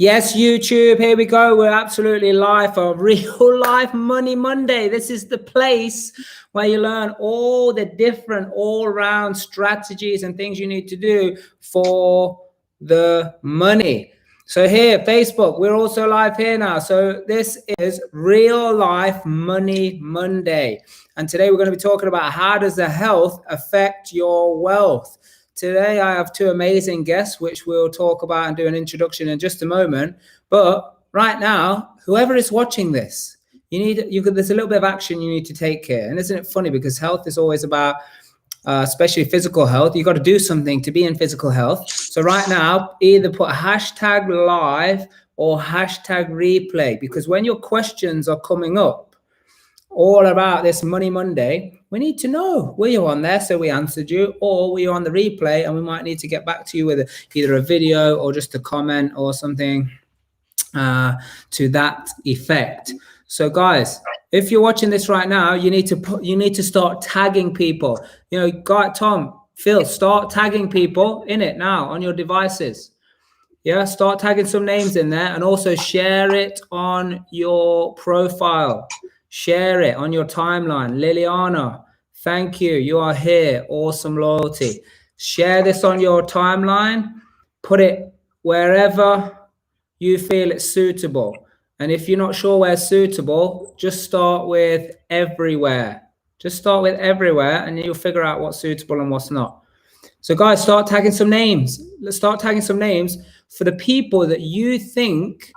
Yes, YouTube, here we go. We're absolutely live for Real Life Money Monday. This is the place where you learn all the different all-round strategies and things you need to do for the money. So here, Facebook, we're also live here now. So this is Real Life Money Monday. And today we're going to be talking about how does the health affect your wealth. Today, I have two amazing guests, which we'll talk about and do an introduction in just a moment. But right now, whoever is watching this, there's a little bit of action you need to take here. And isn't it funny? Because health is always about, especially physical health. You've got to do something to be in physical health. So right now, either put hashtag live or hashtag replay. Because when your questions are coming up, all about this Money Monday, we need to know, were you on there so we answered you, or were you on the replay and we might need to get back to you with either a video or just a comment or something to that effect. So guys, if you're watching this right now, you need to start tagging people. You know, guy Tom, Phil, start tagging people in it now on your devices. Yeah, start tagging some names in there, and also share it on your profile. Share it on your timeline. Liliana, thank you. You are here. Awesome loyalty. Share this on your timeline. Put it wherever you feel it's suitable. And if you're not sure where it's suitable, just start with everywhere. Just start with everywhere, and you'll figure out what's suitable and what's not. So guys, start tagging some names. Let's start tagging some names for the people that you think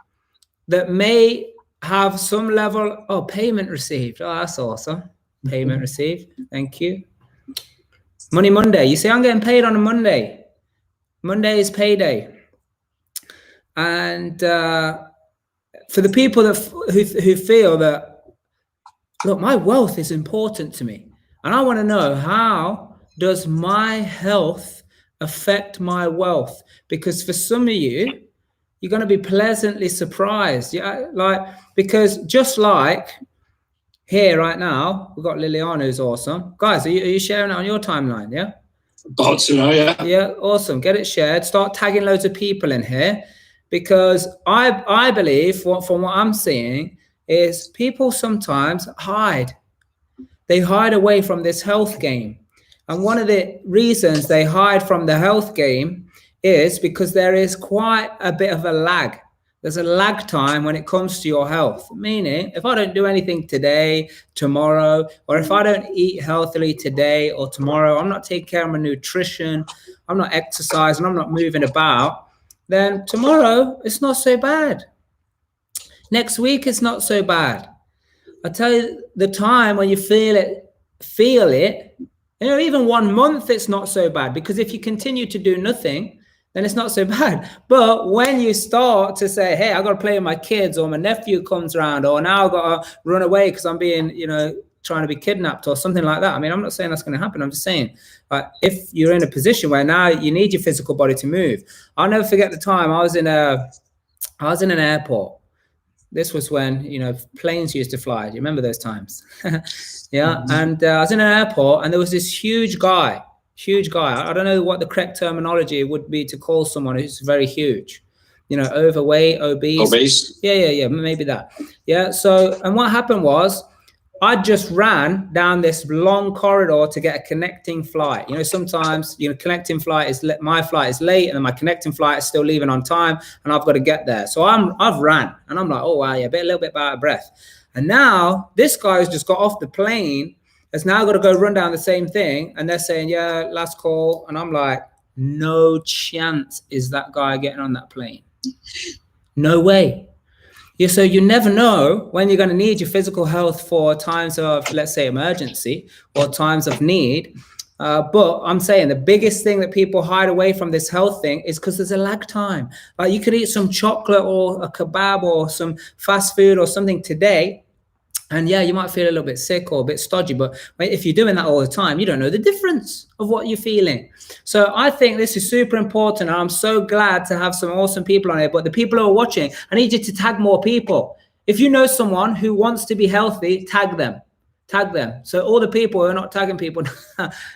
that may have some level of payment received. Oh, that's awesome. Payment received. Thank you. Money Monday. You see, I'm getting paid on a Monday. Monday is payday. And for the people that who feel that, look, my wealth is important to me, and I want to know, how does my health affect my wealth? Because for some of you, you're going to be pleasantly surprised. Yeah, because just like here right now, we've got Liliana, who's awesome. Guys, are you sharing it on your timeline? Yeah. Got to know, yeah. Yeah, awesome. Get it shared. Start tagging loads of people in here, because I believe from what I'm seeing is people sometimes hide. They hide away from this health game, and one of the reasons they hide from the health game is because there is quite a bit of a lag. There's a lag time when it comes to your health. Meaning, if I don't do anything today, tomorrow, or if I don't eat healthily today or tomorrow, I'm not taking care of my nutrition, I'm not exercising, I'm not moving about, then tomorrow it's not so bad. Next week it's not so bad. I tell you, the time when you feel it, you know, even 1 month it's not so bad, because if you continue to do nothing, then it's not so bad. But when you start to say, hey, I got to play with my kids, or my nephew comes around, or now I've got to run away because I'm being, you know, trying to be kidnapped or something like that. I mean, I'm not saying that's going to happen. I'm just saying, if you're in a position where now you need your physical body to move. I'll never forget the time I was in an airport. This was when, you know, planes used to fly. Do you remember those times? Yeah. And I was in an airport, and there was this huge guy. I don't know what the correct terminology would be to call someone who's very huge, you know, overweight, obese. Yeah, maybe that. Yeah. So, and what happened was, I just ran down this long corridor to get a connecting flight. You know, sometimes, you know, connecting flight is, my flight is late, and then my connecting flight is still leaving on time, and I've got to get there. So I've ran, and I'm like, oh wow, yeah, a little bit out of breath. And now this guy who's just got off the plane has now got to go run down the same thing, and they're saying, yeah, last call. And I'm like, no chance is that guy getting on that plane. No way. Yeah, so you never know when you're going to need your physical health for times of, let's say, emergency or times of need. But I'm saying the biggest thing that people hide away from this health thing is because there's a lag time. Like, you could eat some chocolate or a kebab or some fast food or something today, and yeah, you might feel a little bit sick or a bit stodgy, but if you're doing that all the time, you don't know the difference of what you're feeling. So I think this is super important, and I'm so glad to have some awesome people on here. But the people who are watching, I need you to tag more people. If you know someone who wants to be healthy, tag them. tag them. So all the people who are not tagging people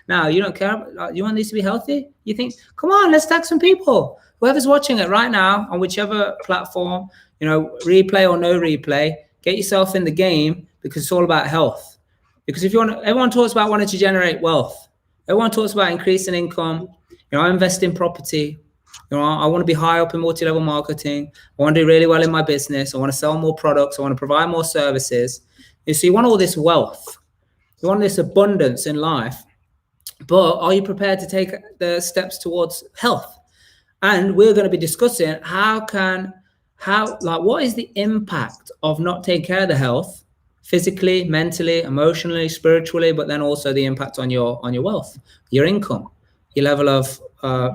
now, you don't care. You want these to be healthy? You think, come on, let's tag some people. Whoever's watching it right now on whichever platform, replay or no replay, get yourself in the game, because it's all about health. Because everyone talks about wanting to generate wealth. Everyone talks about increasing income. I invest in property. I want to be high up in multi-level marketing. I want to do really well in my business. I want to sell more products. I want to provide more services. So you want all this wealth. You want this abundance in life. But are you prepared to take the steps towards health? And we're going to be discussing what is the impact of not taking care of the health, physically, mentally, emotionally, spiritually, but then also the impact on your wealth, your income, your level of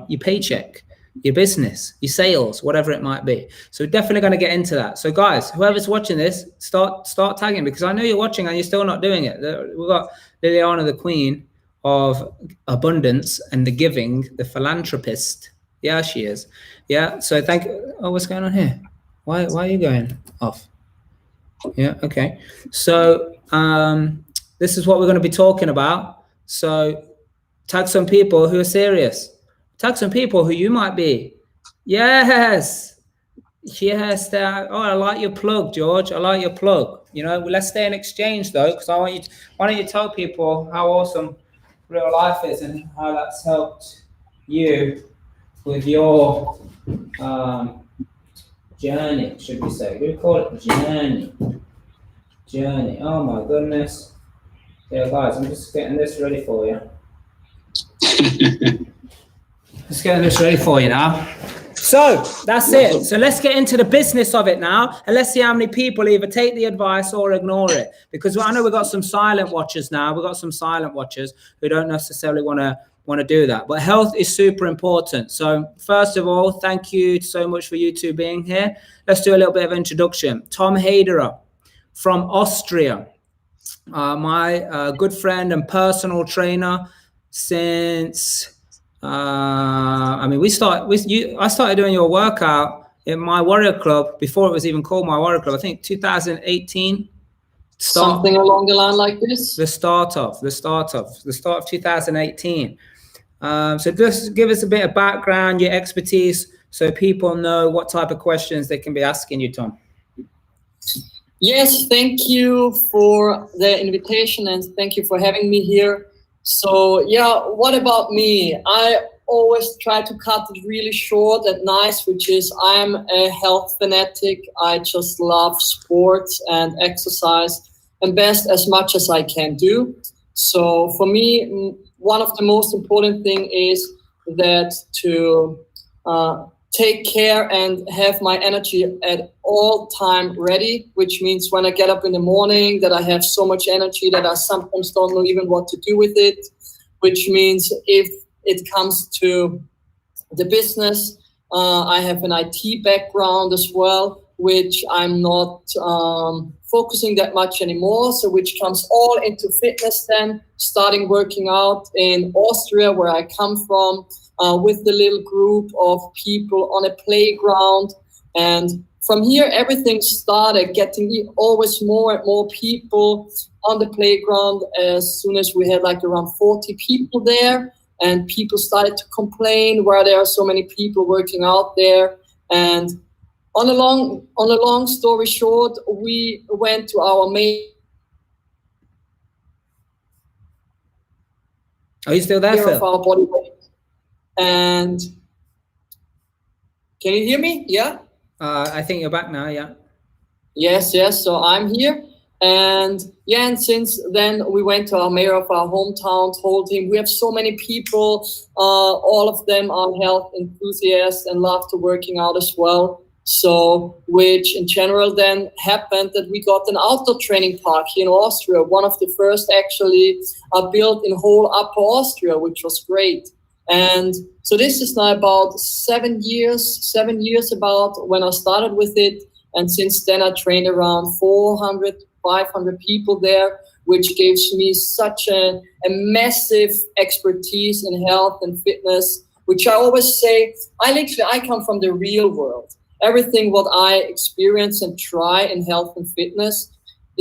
your paycheck, your business, your sales, whatever it might be. So we're definitely going to get into that. So guys, whoever's watching this, start tagging, because I know you're watching and you're still not doing it. We've got Liliana, the queen of abundance and the giving, the philanthropist. Yeah, she is. Yeah. So what's going on here? Why are you going off? Yeah. Okay. So this is what we're going to be talking about. So tag some people who are serious. Tag some people who you might be. Yes. I like your plug, George. I like your plug. Let's stay in exchange though, because why don't you tell people how awesome real life is and how that's helped you with your journey, should we say? We call it journey. Oh my goodness. Yeah, guys, I'm just getting this ready for you. Just getting this ready for you now. So that's it. So let's get into the business of it now, and let's see how many people either take the advice or ignore it. Because I know we've got some silent watchers now. We've got some silent watchers who don't necessarily want to do that. But health is super important. So first of all, thank you so much for you two being here. Let's do a little bit of introduction. Tom Heiderer from Austria, my good friend and personal trainer since I started doing your workout in my Warrior Club before it was even called my Warrior Club. I think 2018. Something along the line like this. The start of 2018. So just give us a bit of background, your expertise, so people know what type of questions they can be asking you, Tom. Yes, thank you for the invitation and thank you for having me here. So yeah, what about me? I always try to cut it really short and nice, which is I'm a health fanatic. I just love sports and exercise and best as much as I can do. So for me, one of the most important thing is that to take care and have my energy at all time ready, which means when I get up in the morning that I have so much energy that I sometimes don't know even what to do with it, which means if it comes to the business, I have an IT background as well, which I'm not focusing that much anymore. So which comes all into fitness then, starting working out in Austria, where I come from, with the little group of people on a playground. And from here, everything started getting always more and more people on the playground. As soon as we had like around 40 people there, and people started to complain why there are so many people working out there. And on a long story short, we went to our main. Are you still there, Phil? Of our body weight. And can you hear me? Yeah. I think you're back now. Yeah. Yes. So I'm here. And yeah, and since then we went to our mayor of our hometown, told him we have so many people, all of them are health enthusiasts and love to working out as well. So, which in general then happened that we got an outdoor training park here in Austria, one of the first actually built in whole Upper Austria, which was great. And so this is now about 7 years about when I started with it. And since then I trained around 400, 500 people there, which gives me such a massive expertise in health and fitness, which I always say, I come from the real world. Everything what I experience and try in health and fitness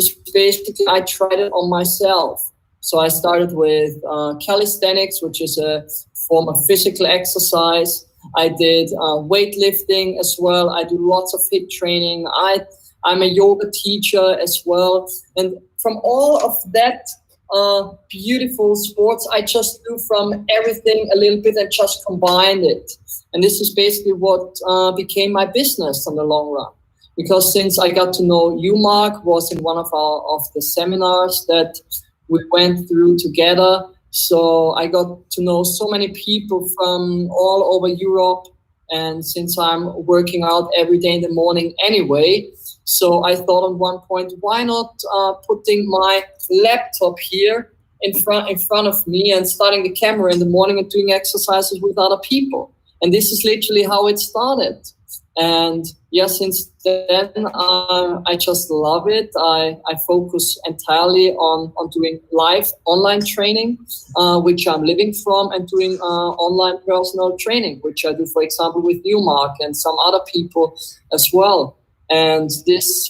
is basically I tried it on myself. So I started with calisthenics, which is a form of physical exercise. I did weightlifting as well. I do lots of HIIT training. I'm a yoga teacher as well. And from all of that beautiful sports, I just do from everything a little bit and just combined it. And this is basically what became my business in the long run. Because since I got to know you, Mark, was in one of the seminars that we went through together. So I got to know so many people from all over Europe. And since I'm working out every day in the morning anyway, so I thought at one point, why not putting my laptop here in front of me and starting the camera in the morning and doing exercises with other people. And this is literally how it started. And yeah, since then, I just love it. I focus entirely on doing live online training, which I'm living from, and doing online personal training, which I do, for example, with you, Mark, and some other people as well. And this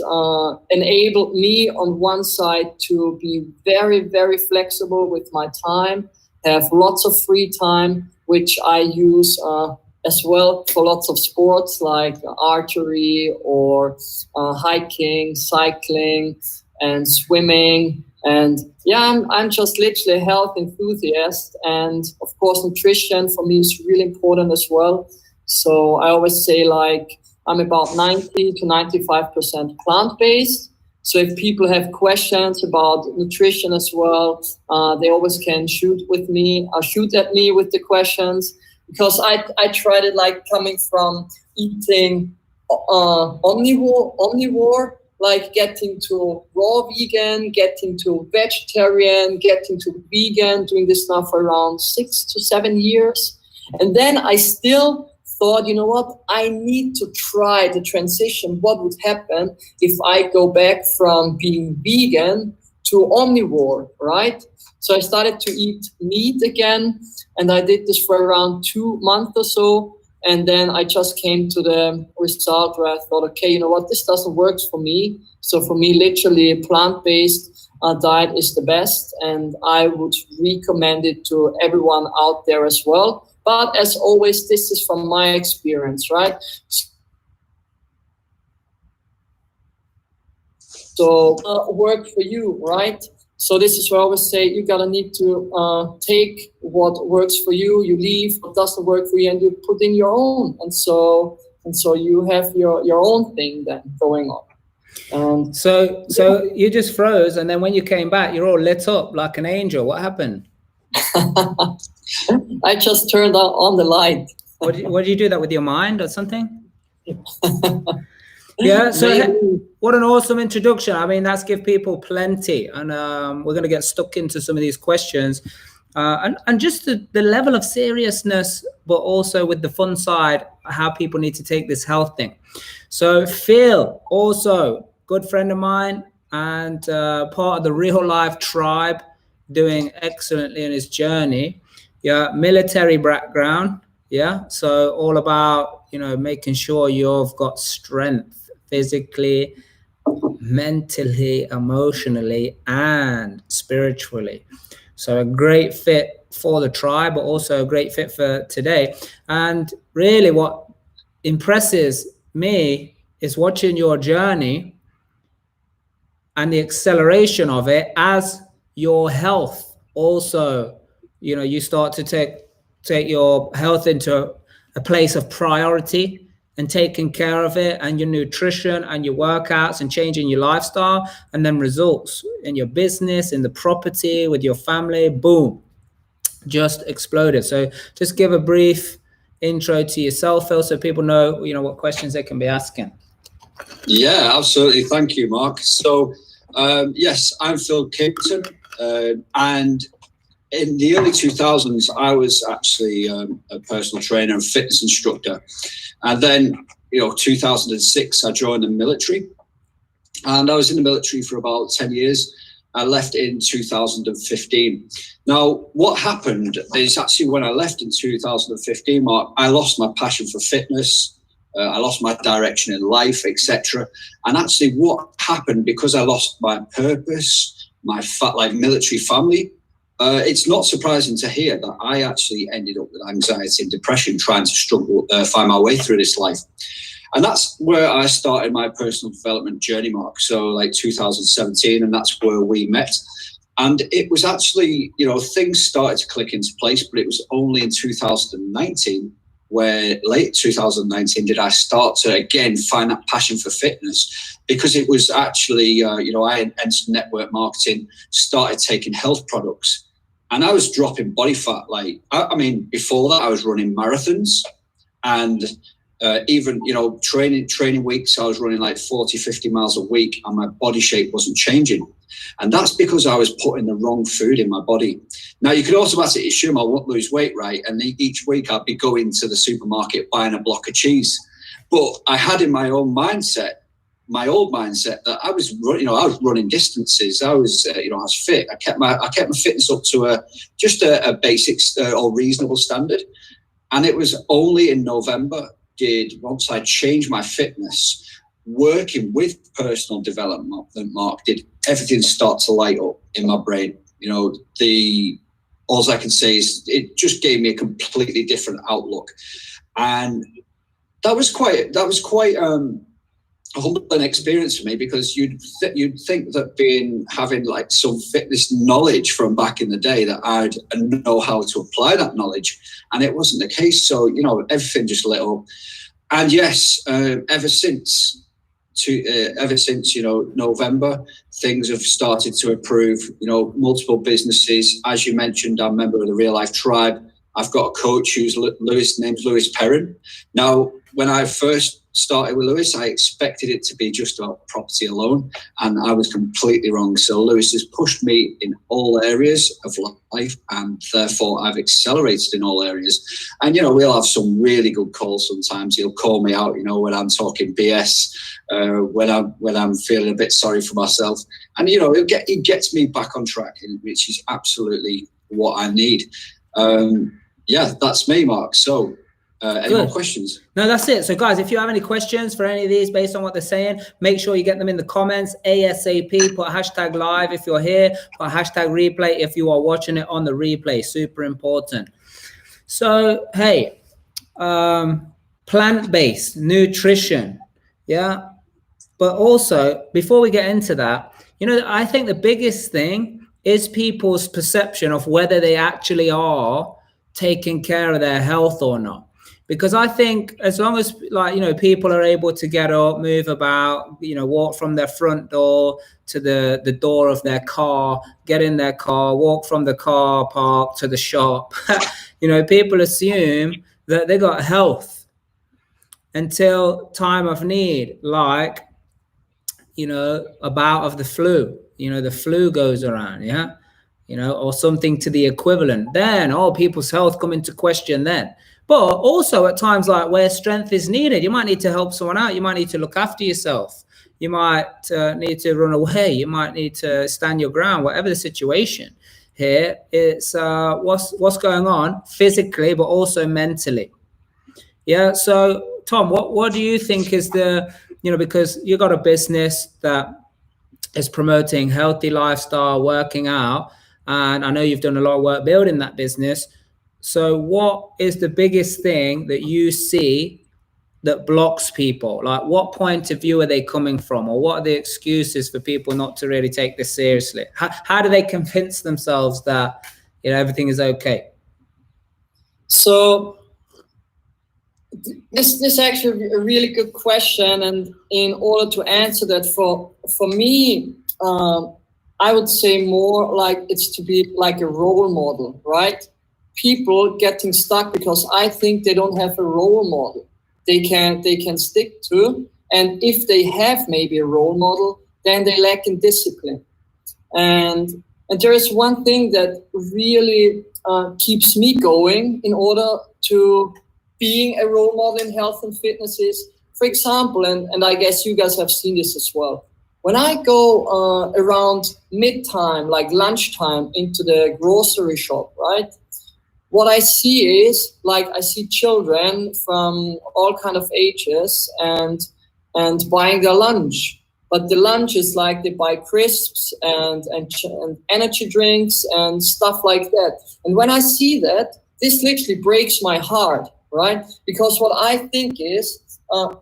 enabled me on one side to be very, very flexible with my time, have lots of free time, which I use as well for lots of sports like archery or hiking, cycling, and swimming. And yeah, I'm just literally a health enthusiast. And of course, nutrition for me is really important as well. So I always say, like, I'm about 90 to 95% plant-based. So if people have questions about nutrition as well, they always can shoot at me with the questions. Because I tried it, like, coming from eating omnivore, like getting to raw vegan, getting to vegetarian, getting to vegan, doing this now for around 6 to 7 years. And then I still thought, you know what, I need to try the transition. What would happen if I go back from being vegan to omnivore, right? So I started to eat meat again, and I did this for around 2 months or so. And then I just came to the result where I thought, okay, you know what, this doesn't work for me. So for me, literally a plant-based diet is the best. And I would recommend it to everyone out there as well. But as always, this is from my experience, right? So work for you, right? So this is where I always say you gotta need to take what works for you, you leave what doesn't work for you, and you put in your own. And so you have your own thing then going on. And so you just froze, and then when you came back, you're all lit up like an angel. What happened? I just turned on the light. What did you do that with your mind or something? Yeah, so what an awesome introduction. I mean, that's give people plenty. And we're going to get stuck into some of these questions. And just the level of seriousness, but also with the fun side, how people need to take this health thing. So Phil, also good friend of mine and part of the Real Life Tribe, doing excellently in his journey. Yeah, military background. Yeah, so all about, making sure you've got strength physically, mentally, emotionally, and spiritually. So a great fit for the tribe, but also a great fit for today. And really what impresses me is watching your journey and the acceleration of it as your health also, you start to take your health into a place of priority and taking care of it, and your nutrition and your workouts and changing your lifestyle, and then results in your business, in the property, with your family, boom, just exploded. So just give a brief intro to yourself, Phil, so people know, what questions they can be asking. Yeah, absolutely. Thank you, Mark. So, yes, I'm Phil Kington, and in the early 2000s, I was actually a personal trainer and fitness instructor. And then, 2006, I joined the military. And I was in the military for about 10 years. I left in 2015. Now, what happened is actually when I left in 2015, Mark, I lost my passion for fitness. I lost my direction in life, etc. And actually what happened, because I lost my purpose, my military family, it's not surprising to hear that I actually ended up with anxiety and depression, trying to find my way through this life. And that's where I started my personal development journey, Mark. So like 2017, and that's where we met. And it was actually, things started to click into place, but it was only in 2019, late 2019, did I start to again find that passion for fitness, because it was actually, I entered network marketing, started taking health products, and I was dropping body fat. Before that I was running marathons, and even, training weeks, I was running like 40, 50 miles a week, and my body shape wasn't changing. And that's because I was putting the wrong food in my body. Now, you could automatically assume I won't lose weight, right? And each week I'd be going to the supermarket buying a block of cheese. But I had in my own mindset, my old mindset, that I was running distances. I was fit. I kept my fitness up to a basic or reasonable standard. And it was only in November once I changed my fitness, working with personal development, Mark, did everything start to light up in my brain. All I can say is it just gave me a completely different outlook. And that was quite a humbling experience for me, because you'd think that having like some fitness knowledge from back in the day, that I'd know how to apply that knowledge, and it wasn't the case. So everything just lit up. And yes, ever since November, things have started to improve. Multiple businesses, as you mentioned, I'm a member of the Real Life Tribe. I've got a coach who's name's Lewis Perrin. Now, when I first started with Lewis, I expected it to be just about property alone, and I was completely wrong. So Lewis has pushed me in all areas of life, and therefore I've accelerated in all areas. And we'll have some really good calls sometimes. He'll call me out, when I'm talking BS, when I'm feeling a bit sorry for myself, and he gets me back on track, which is absolutely what I need. That's me, Mark. So any more questions? No, that's it. So guys, if you have any questions for any of these based on what they're saying, make sure you get them in the comments ASAP. Put a hashtag live if you're here, put a hashtag replay if you are watching it on the replay. Super important. So hey, plant-based nutrition, yeah. But also, before we get into that, I think the biggest thing is people's perception of whether they actually are taking care of their health or not. Because I think as long as people are able to get up, move about, walk from their front door to the door of their car, get in their car, walk from the car park to the shop, people assume that they got health until time of need, like, a bout of the flu, the flu goes around, yeah, or something to the equivalent. Then, people's health come into question then. But also at times like where strength is needed, you might need to help someone out. You might need to look after yourself. You might need to run away. You might need to stand your ground, whatever the situation. Here, it's what's going on physically, but also mentally. Yeah. So Tom, what do you think is because you got a business that is promoting healthy lifestyle, working out, and I know you've done a lot of work building that business. So what is the biggest thing that you see that blocks people? Like, what point of view are they coming from, or what are the excuses for people not to really take this seriously? How do they convince themselves that everything is okay? So this is actually a really good question, and in order to answer that, for me, I would say more like it's to be like a role model, right? People getting stuck because I think they don't have a role model they can stick to, and if they have maybe a role model, then they lack in discipline. And there is one thing that really keeps me going in order to being a role model in health and fitness is, for example, and I guess you guys have seen this as well, when I go around mid-time, like lunchtime, into the grocery shop, right? what I see is, like, I see children from all kind of ages and buying their lunch. But the lunch is like they buy crisps and energy drinks and stuff like that. And when I see that, this literally breaks my heart, right? Because what I think is,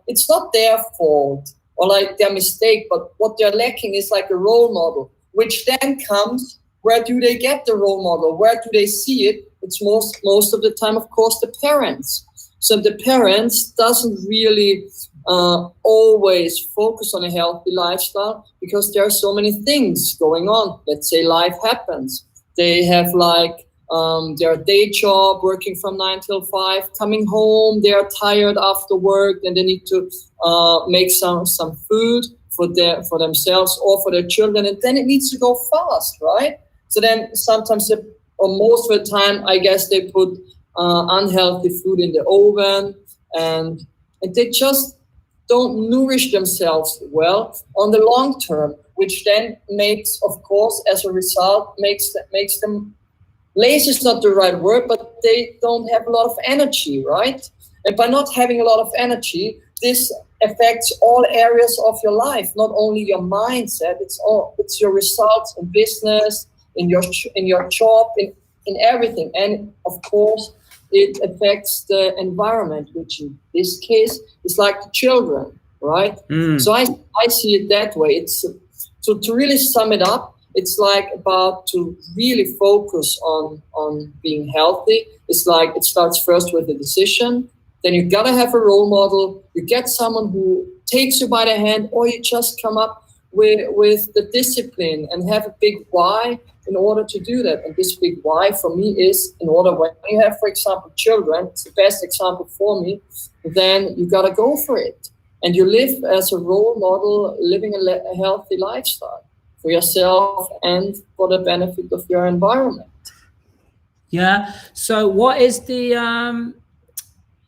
it's not their fault or like their mistake, but what they're lacking is like a role model, which then comes, where do they get the role model? Where do they see it? It's most of the time, of course, the parents. So the parents doesn't really always focus on a healthy lifestyle because there are so many things going on. Let's say life happens. They have like their day job, working from 9 till 5, coming home, they are tired after work, and they need to make some food for themselves or for their children, and then it needs to go fast, right? So then sometimes, or most of the time, I guess they put unhealthy food in the oven, and they just don't nourish themselves well on the long term, which then makes, of course, as a result, makes them, lazy is not the right word, but they don't have a lot of energy, right? And by not having a lot of energy, this affects all areas of your life, not only your mindset, it's your results in business, in your job, in everything. And of course, it affects the environment, which in this case is like the children, right? So I see it that way. It's so to really sum it up, it's like about to really focus on being healthy. It's like it starts first with a decision. Then you gotta have a role model. You get someone who takes you by the hand, or you just come up with the discipline and have a big why in order to do that. And this big why for me is, in order, when you have, for example, children, it's the best example for me, then you got to go for it. And you live as a role model, living a healthy lifestyle for yourself and for the benefit of your environment. Yeah. So what is the,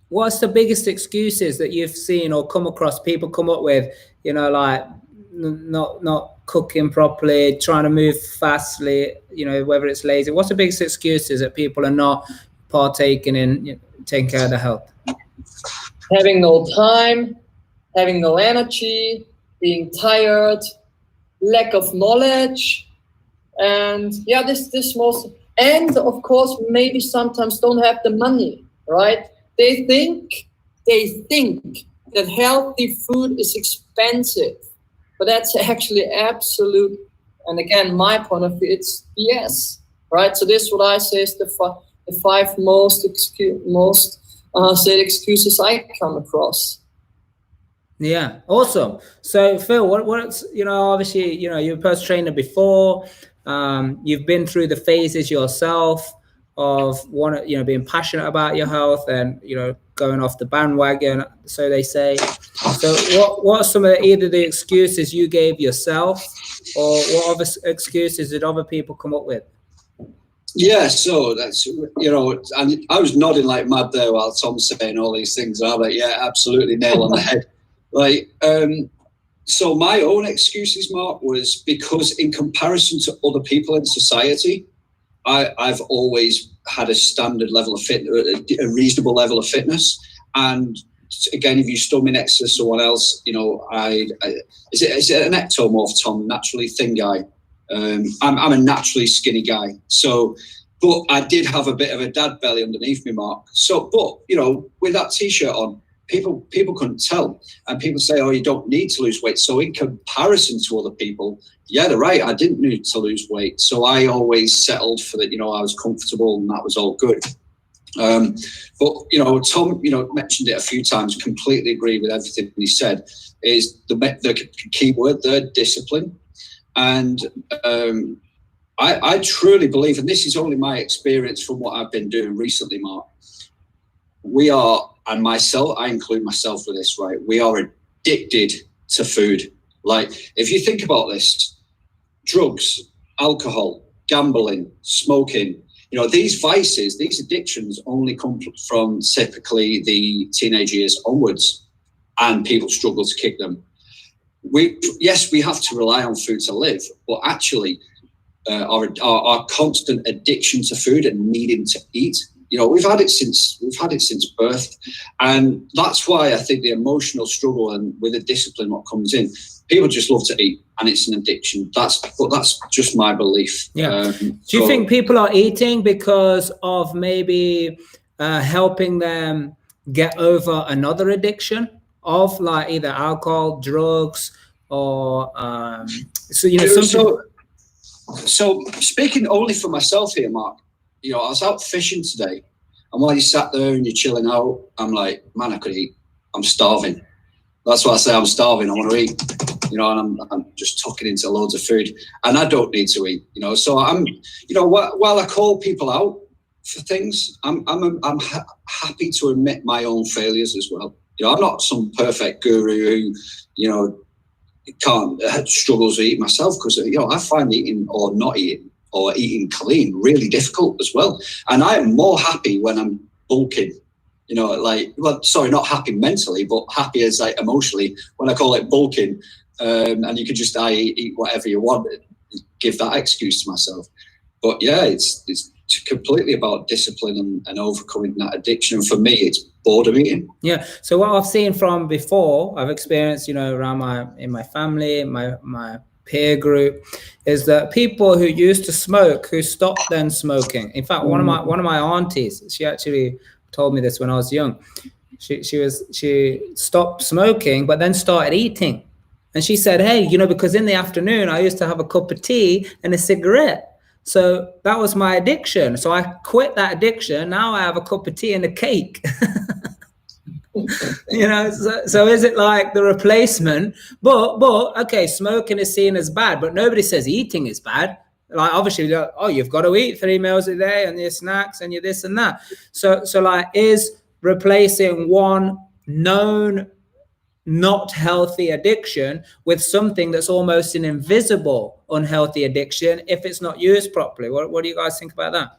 what's the biggest excuses that you've seen or come across people come up with, you know, like not cooking properly, trying to move fastly, you know, whether it's lazy? What's the biggest excuses that people are not partaking in, you know, taking care of their health? Having no time, having no energy, being tired, lack of knowledge, and yeah, this most, and of course, maybe sometimes don't have the money, right? They think that healthy food is expensive. But that's actually absolute, and again, my point of view, it's BS, right? So this is what I say is the 5 most said excuses I come across. Yeah, awesome. So Phil, what's, you know, obviously, you know, you're a personal trainer before, you've been through the phases yourself of being passionate about your health and, you know, going off the bandwagon, so they say. So what are some of either the excuses you gave yourself, or what other excuses did other people come up with? Yeah, so that's, you know, and I was nodding like mad there while Tom's saying all these things. I'm like, yeah, absolutely, nail on the head. Like, so my own excuses, Mark, was because in comparison to other people in society, I've always had a standard level of fitness, a reasonable level of fitness. And again, if you stood me next to someone else, you know, is it an ectomorph, Tom? Naturally thin guy. I'm a naturally skinny guy. So, but I did have a bit of a dad belly underneath me, Mark. So, but you know, with that t-shirt on, people couldn't tell, and people say, "Oh, you don't need to lose weight." So, in comparison to other people, yeah, they're right. I didn't need to lose weight, so I always settled for that. You know, I was comfortable, and that was all good. But you know, Tom, you know, mentioned it a few times. Completely agree with everything he said. Is the key word there, discipline, and I truly believe, and this is only my experience from what I've been doing recently, Mark. We are, and myself, I include myself with this, right? We are addicted to food. Like, if you think about this, drugs, alcohol, gambling, smoking, you know, these vices, these addictions only come from typically the teenage years onwards, and people struggle to kick them. Yes, we have to rely on food to live, but actually our constant addiction to food and needing to eat You know, we've had it since birth, and that's why I think the emotional struggle and with the discipline what comes in, people just love to eat, and it's an addiction. That's just my belief. Yeah. Do you think people are eating because of maybe helping them get over another addiction of like either alcohol, drugs, or So speaking only for myself here, Mark, you know, I was out fishing today, and while you sat there and you're chilling out, I'm like, man, I could eat. I'm starving. That's why I say I'm starving. I want to eat, you know, and I'm just tucking into loads of food, and I don't need to eat, you know. So I'm, you know, while I call people out for things, I'm happy to admit my own failures as well. You know, I'm not some perfect guru who, you know, struggles to eat myself, because, you know, I find eating or not eating or eating clean really difficult as well. And I am more happy when I'm bulking, you know, like, well, sorry, not happy mentally, but happy as like emotionally when I call it bulking. And you can just eat whatever you want, give that excuse to myself. But yeah, it's completely about discipline and overcoming that addiction. And for me, it's boredom eating. Yeah. So what I've seen from before, I've experienced, you know, around in my family, my peer group, is that people who used to smoke, who stopped then smoking. In fact, one of my aunties, she actually told me this when I was young. She stopped smoking, but then started eating. And she said, hey, you know, because in the afternoon I used to have a cup of tea and a cigarette. So that was my addiction. So I quit that addiction. Now I have a cup of tea and a cake. You know, so is it like the replacement? But okay, smoking is seen as bad, but nobody says eating is bad. Like, obviously, oh, you've got to eat 3 meals a day and your snacks and your this and that. So like, is replacing one known not healthy addiction with something that's almost an invisible unhealthy addiction if it's not used properly? What do you guys think about that?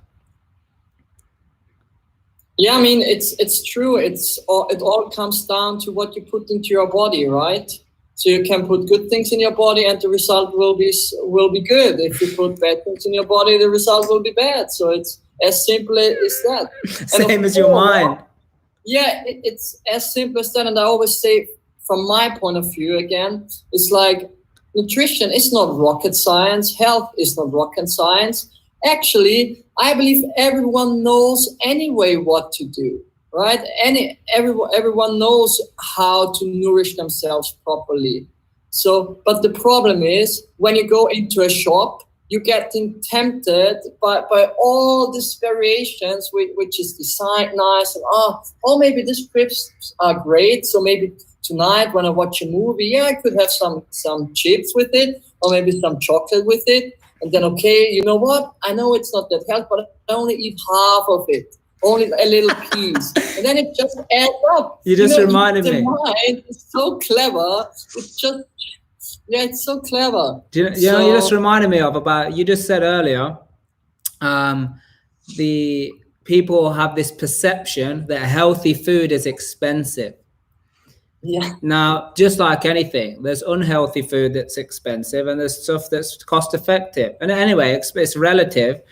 Yeah, I mean, it's true. It all comes down to what you put into your body, right? So you can put good things in your body, and the result will be good. If you put bad things in your body, the result will be bad. So it's as simple as that. Same as your mind. Yeah, it's as simple as that. And I always say, from my point of view, again, it's like nutrition is not rocket science. Health is not rocket science. Actually, I believe everyone knows anyway what to do, right? Everyone knows how to nourish themselves properly. So, but the problem is when you go into a shop, you get tempted by all these variations, which is designed nice, and oh, maybe these crisps are great. So maybe tonight when I watch a movie, yeah, I could have some chips with it, or maybe some chocolate with it. And then, okay, you know what? I know it's not that healthy, but I only eat half of it, only a little piece. And then it just adds up. You just reminded me. The mind is so clever. It's just, yeah, it's so clever. You just reminded me of about, you just said earlier, the people have this perception that healthy food is expensive. Yeah. Now, just like anything, there's unhealthy food that's expensive, and there's stuff that's cost effective. And anyway, it's relative.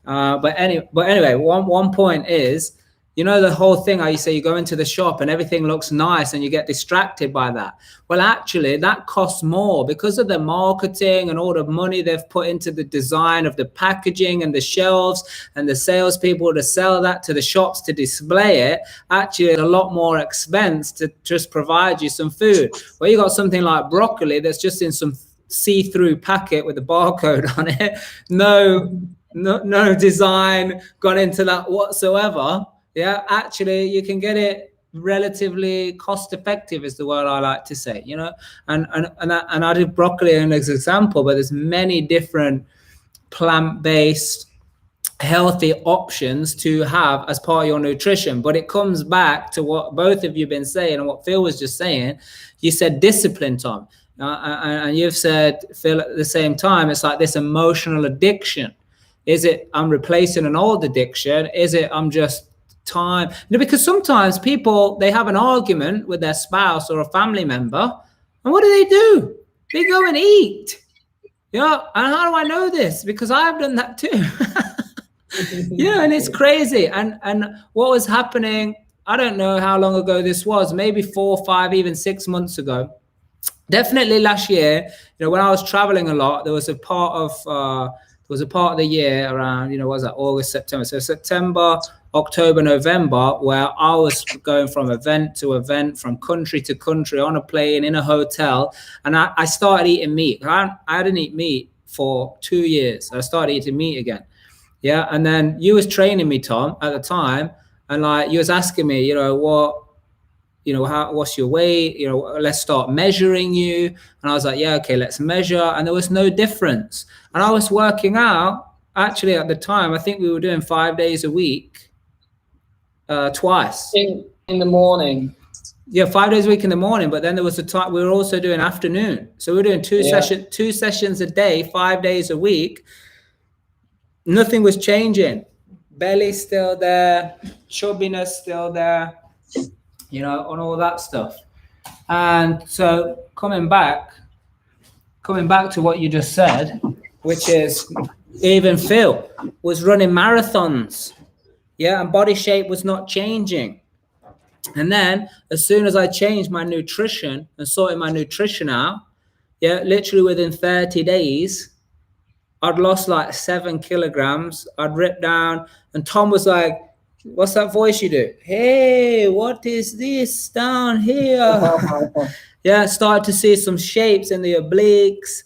But anyway, one point is, you know, the whole thing, how you say you go into the shop and everything looks nice and you get distracted by that. Well, actually, that costs more because of the marketing and all the money they've put into the design of the packaging and the shelves and the salespeople to sell that to the shops to display it. Actually, it's a lot more expense to just provide you some food. Well, you got something like broccoli that's just in some see-through packet with a barcode on it. No design got into that whatsoever. Yeah, actually, you can get it relatively cost effective is the word I like to say, you know, and I did broccoli as an example, but there's many different plant-based healthy options to have as part of your nutrition. But it comes back to what both of you have been saying and what Phil was just saying. You said discipline, Tom, and you've said, Phil, at the same time, it's like this emotional addiction. Is it I'm replacing an old addiction? Is it I'm just time? Because sometimes people, they have an argument with their spouse or a family member, and what do? They go and eat. Yeah, and how do I know this? Because I've done that too. Yeah, and it's crazy. And what was happening, I don't know how long ago this was, maybe 4, 5, even 6 months ago. Definitely last year, when I was traveling a lot, there was a part of the year around, what was that, August, September. So September, October, November, where I was going from event to event, from country to country, on a plane, in a hotel. And I started eating meat. I didn't eat meat for 2 years. I started eating meat again. Yeah. And then you was training me, Tom, at the time. And like, you was asking me, what's your weight? Let's start measuring you. And I was like, yeah, okay, let's measure. And there was no difference. And I was working out, actually at the time, I think we were doing 5 days a week, twice. In the morning. Yeah, 5 days a week in the morning. But then there was a time we were also doing afternoon. So we were doing two sessions a day, 5 days a week. Nothing was changing. Belly still there, chubbiness still there, and all that stuff. And so coming back to what you just said, which is even Phil was running marathons. Yeah, and body shape was not changing. And then as soon as I changed my nutrition and sorted my nutrition out, literally within 30 days, I'd lost like 7 kilograms. I'd ripped down, and Tom was like, what's that voice you do? Hey, what is this down here? Started to see some shapes in the obliques,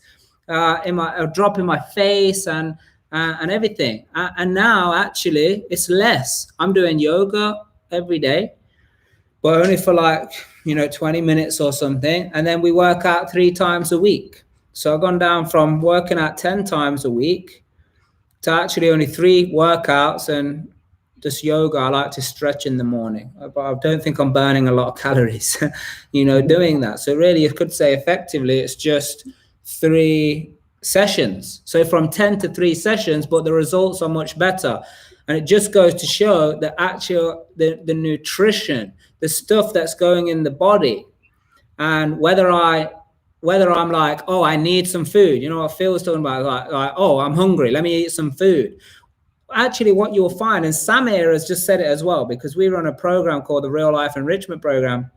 a drop in my face and everything. And now actually it's less. I'm doing yoga every day, but only for 20 minutes or something. And then we work out 3 times a week. So I've gone down from working out 10 times a week to actually only 3 workouts and just yoga. I like to stretch in the morning, but I don't think I'm burning a lot of calories, doing that. So really, you could say effectively, it's just 3 sessions. So from 10 to 3 sessions, but the results are much better. And it just goes to show that the nutrition, the stuff that's going in the body, and whether I'm like, oh, I need some food. What Phil was talking about, like, oh, I'm hungry, let me eat some food. Actually, what you'll find, and Samir has just said it as well, because we run a program called the Real Life Enrichment Program,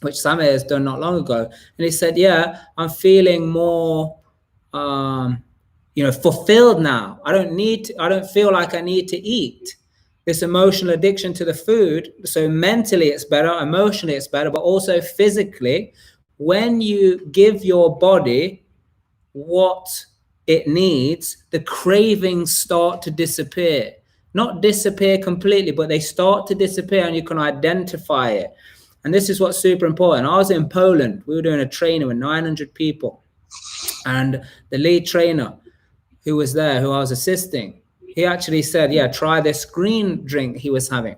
which Samir has done not long ago. And he said, I'm feeling more, fulfilled now. I don't feel like I need to eat. This emotional addiction to the food. So mentally it's better, emotionally it's better, but also physically, when you give your body what it needs, the cravings start to disappear. Not disappear completely, but they start to disappear, and you can identify it. And this is what's super important. I was in Poland. We were doing a training with 900 people. And the lead trainer who was there, who I was assisting, he actually said, try this green drink he was having.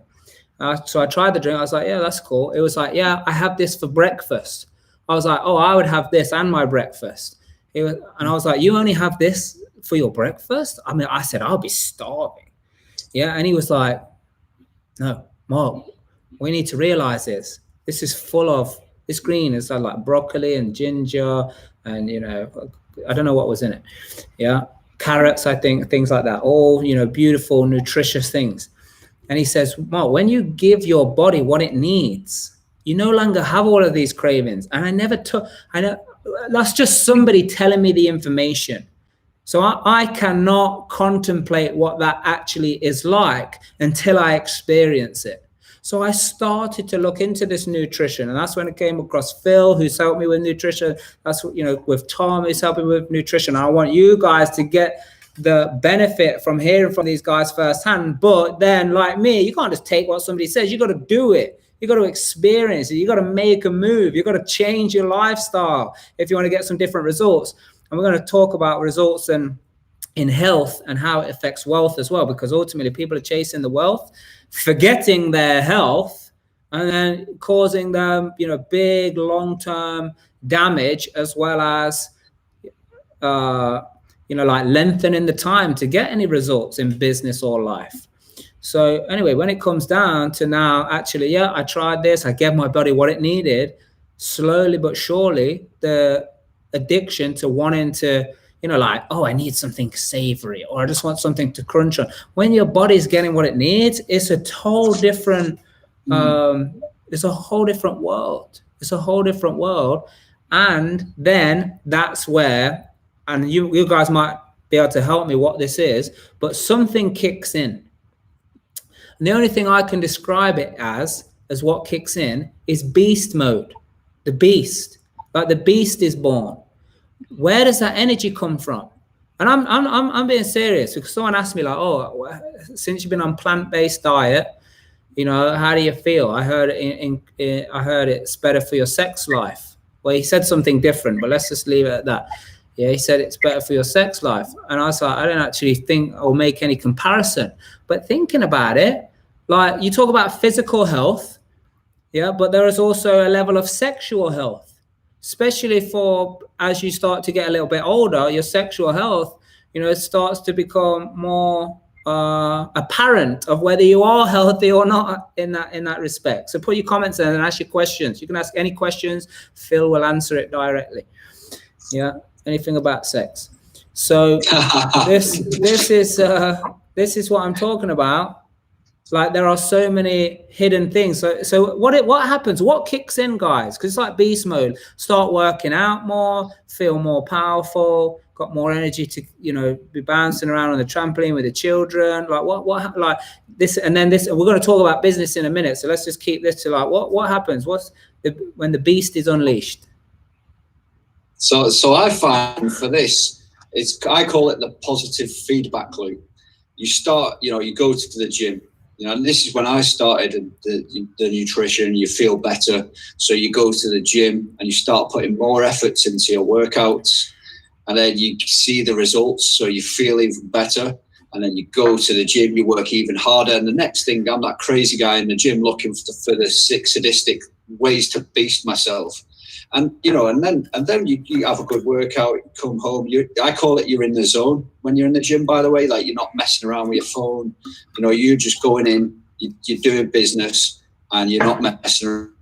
So I tried the drink. I was like, that's cool. It was like, I have this for breakfast. I was like, oh, I would have this and my breakfast. And I was like, you only have this for your breakfast? I mean, I said, I'll be starving. And he was like, no, Mark, we need to realize this. This is full of, this green is like broccoli and ginger and, I don't know what was in it. Carrots, I think, things like that. All, beautiful, nutritious things. And he says, Mark, when you give your body what it needs, you no longer have all of these cravings. And I know that's just somebody telling me the information. So I cannot contemplate what that actually is like until I experience it. So I started to look into this nutrition, and that's when I came across Phil, who's helped me with nutrition. That's, with Tom, who's helping me with nutrition. I want you guys to get the benefit from hearing from these guys firsthand. But then, like me, you can't just take what somebody says. You got to do it. You got to experience it. You got to make a move. You got to change your lifestyle if you want to get some different results. And we're going to talk about results in health and how it affects wealth as well, because ultimately people are chasing the wealth, forgetting their health, and then causing them, big long-term damage, as well as, like lengthening the time to get any results in business or life. So anyway, when it comes down to now, actually, I tried this. I gave my body what it needed. Slowly but surely, the addiction to wanting to, you know, like, oh, I need something savory, or I just want something to crunch on. When your body's getting what it needs, it's a whole different, it's a whole different world. It's a whole different world. And then that's where, and you guys might be able to help me what this is, but something kicks in. And the only thing I can describe it as what kicks in is beast mode. The beast, like the beast is born. Where does that energy come from? And I'm being serious, because someone asked me like, oh, since you've been on plant-based diet, you know, how do you feel? I heard I heard it's better for your sex life. Well, he said something different, but let's just leave it at that. Yeah, he said it's better for your sex life. And I was like, I don't actually think or make any comparison. But thinking about it, like you talk about physical health, yeah, but there is also a level of sexual health, especially for as you start to get a little bit older, your sexual health, you know, it starts to become more apparent of whether you are healthy or not in that respect. So put your comments in and ask your questions. You can ask any questions. Phil will answer it directly. Yeah, anything about sex. So this is what I'm talking about. Like there are so many hidden things. So what happens? What kicks in, guys? Because it's like beast mode. Start working out more, feel more powerful, got more energy to, you know, be bouncing around on the trampoline with the children. Like what like this, and then this. We're going to talk about business in a minute. So let's just keep this to like what happens? When the beast is unleashed? So I find for this, I call it the positive feedback loop. You start, you know, you go to the gym. You know, and this is when I started the nutrition. You feel better, so you go to the gym and you start putting more efforts into your workouts, and then you see the results, so you feel even better. And then you go to the gym, you work even harder, and the next thing, I'm that crazy guy in the gym looking for the sick, sadistic ways to beast myself. And you know, and then you have a good workout, you come home. I call it you're in the zone when you're in the gym. By the way, like you're not messing around with your phone. You know, you're just going in. You're doing business, and you're not messing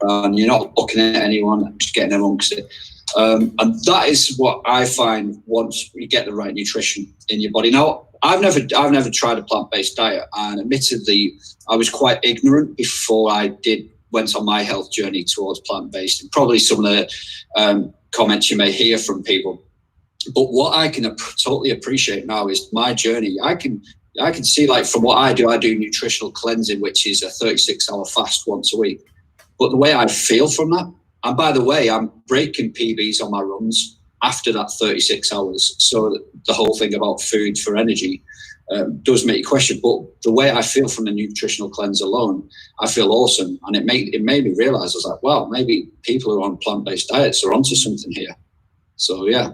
around. You're not looking at anyone. Just getting amongst it. And that is what I find once you get the right nutrition in your body. Now, I've never tried a plant-based diet, and admittedly, I was quite ignorant before I went on my health journey towards plant-based, and probably some of the comments you may hear from people. But what I can totally appreciate now is my journey. I can see, like, from what I do nutritional cleansing, which is a 36-hour fast once a week. But the way I feel from that, and by the way, I'm breaking PBs on my runs after that 36 hours. So the whole thing about food for energy does make you question. But the way I feel from the nutritional cleanse alone, I feel awesome. And it made me realize, I was like, wow, maybe people who are on plant-based diets are onto something here. So yeah,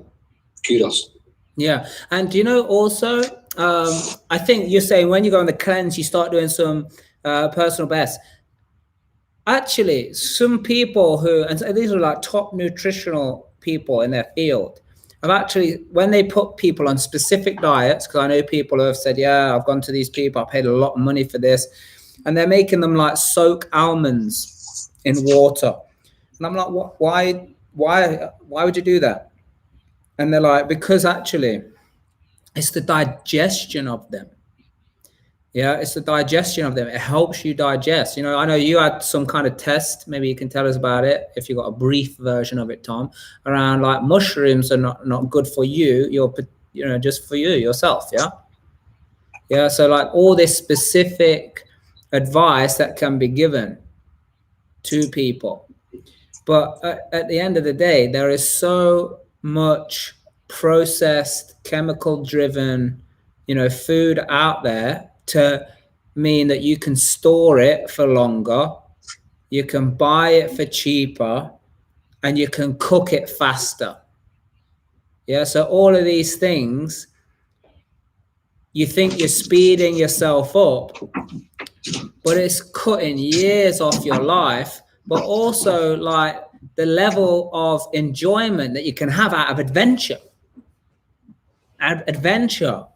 kudos. Yeah. And you know, also, I think you're saying when you go on the cleanse, you start doing some personal best. Actually, some people who, and these are like top nutritional people in their field, have actually, when they put people on specific diets, because I know people who have said, yeah, I've gone to these people, I paid a lot of money for this, and they're making them like soak almonds in water. And I'm like, what? Why would you do that? And they're like, because actually it's the digestion of them. Yeah, it's the digestion of them. It helps you digest. You know, I know you had some kind of test. Maybe you can tell us about it if you got a brief version of it, Tom, around like mushrooms are not good for you. You know, just for you yourself. Yeah. Yeah. So like all this specific advice that can be given to people. But at the end of the day, there is so much processed, chemical driven, you know, food out there to mean that you can store it for longer, you can buy it for cheaper, and you can cook it faster. Yeah, so all of these things, you think you're speeding yourself up, but it's cutting years off your life, but also like the level of enjoyment that you can have out of adventure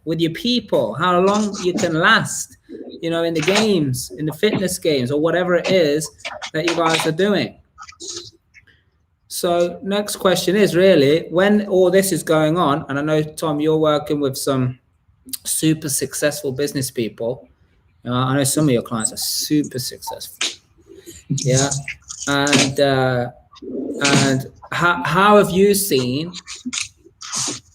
with your people, how long you can last, you know, in the games, in the fitness games, or whatever it is that you guys are doing. So next question is really, when all this is going on, and I know, Tom, you're working with some super successful business people. I know some of your clients are super successful. Yeah. And how have you seen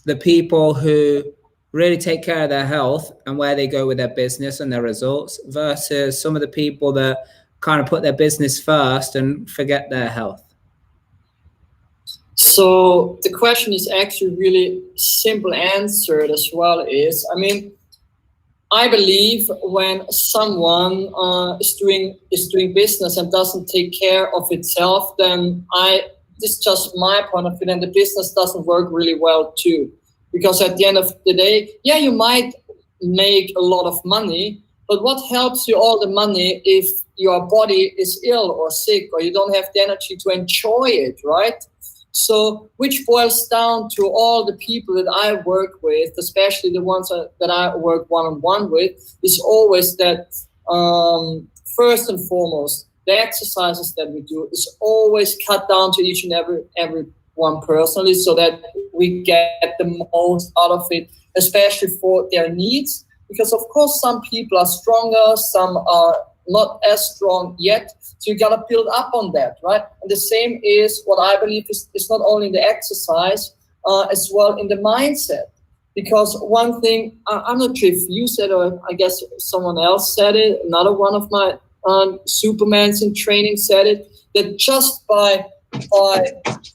the people who really take care of their health and where they go with their business and their results versus some of the people that kind of put their business first and forget their health? So the question is actually really simple answered as well. I believe when someone is doing business and doesn't take care of itself, then this is just my point of view, and the business doesn't work really well too. Because at the end of the day, yeah, you might make a lot of money, but what helps you all the money if your body is ill or sick or you don't have the energy to enjoy it, right? So, which boils down to all the people that I work with, especially the ones that I work one-on-one with, is always that first and foremost, the exercises that we do is always cut down to each and every one personally, so that we get the most out of it, especially for their needs. Because of course, some people are stronger, some are not as strong yet. So you got to build up on that, right? And the same is what I believe is not only in the exercise, as well in the mindset. Because one thing, I'm not sure if you said, or I guess someone else said it, another one of my Supermans in training said it, that just by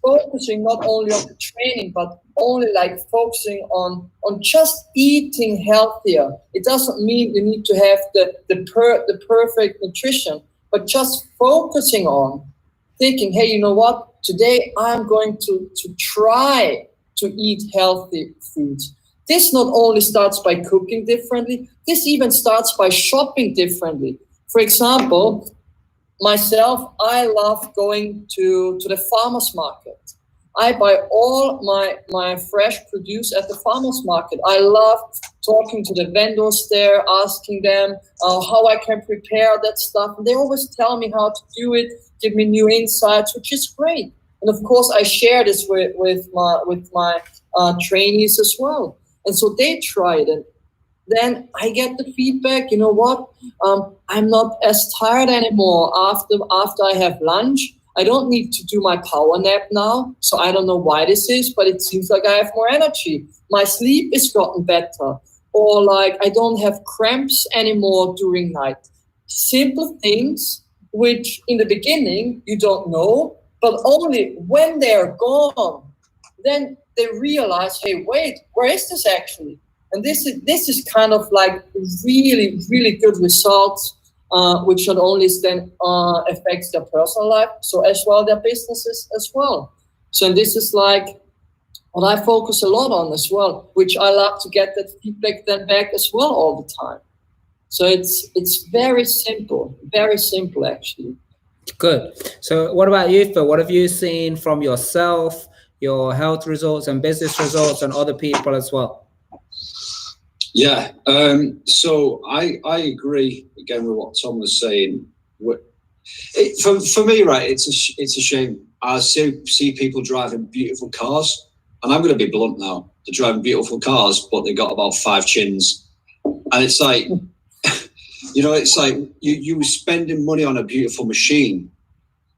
focusing not only on the training, but only like focusing on just eating healthier. It doesn't mean you need to have the perfect nutrition, but just focusing on thinking, hey, you know what? Today I'm going to try to eat healthy foods. This not only starts by cooking differently, this even starts by shopping differently. For example, myself, I love going to the farmer's market. I buy all my fresh produce at the farmer's market. I love talking to the vendors there, asking them how I can prepare that stuff. And they always tell me how to do it, give me new insights, which is great. And of course, I share this with my trainees as well. And so they try it. And then I get the feedback, you know what? I'm not as tired anymore after I have lunch. I don't need to do my power nap now. So I don't know why this is, but it seems like I have more energy. My sleep is gotten better. Or like I don't have cramps anymore during night. Simple things which in the beginning you don't know, but only when they're gone, then they realize, hey, wait, where is this actually? And this is kind of like really, really good results, which not only then affects their personal life, so as well their businesses as well. So this is like what I focus a lot on as well, which I love to get that feedback then back as well all the time. So it's very simple actually. Good. So what about you, Phil? What have you seen from yourself, your health results and business results, and other people as well? Yeah, so I agree again with what Tom was saying. For me, right, it's a shame. I see people driving beautiful cars, and I'm going to be blunt now. They're driving beautiful cars, but they got about 5 chins, and it's like, it's like you were spending money on a beautiful machine.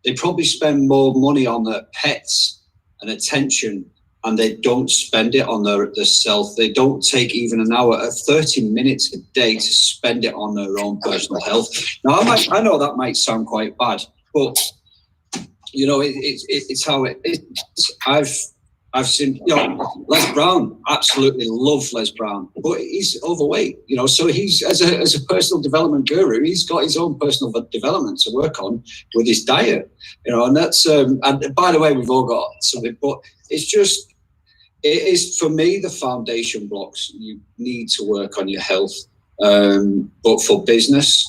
They probably spend more money on their pets and attention, and they don't spend it on their self. They don't take even an hour, 30 minutes a day to spend it on their own personal health. Now, I know that might sound quite bad, but it's how it is. I've seen, Les Brown, absolutely love Les Brown, but he's overweight, so he's, as a personal development guru, he's got his own personal development to work on with his diet, and that's, and by the way, we've all got something, but it is, for me, the foundation blocks. You need to work on your health, but for business,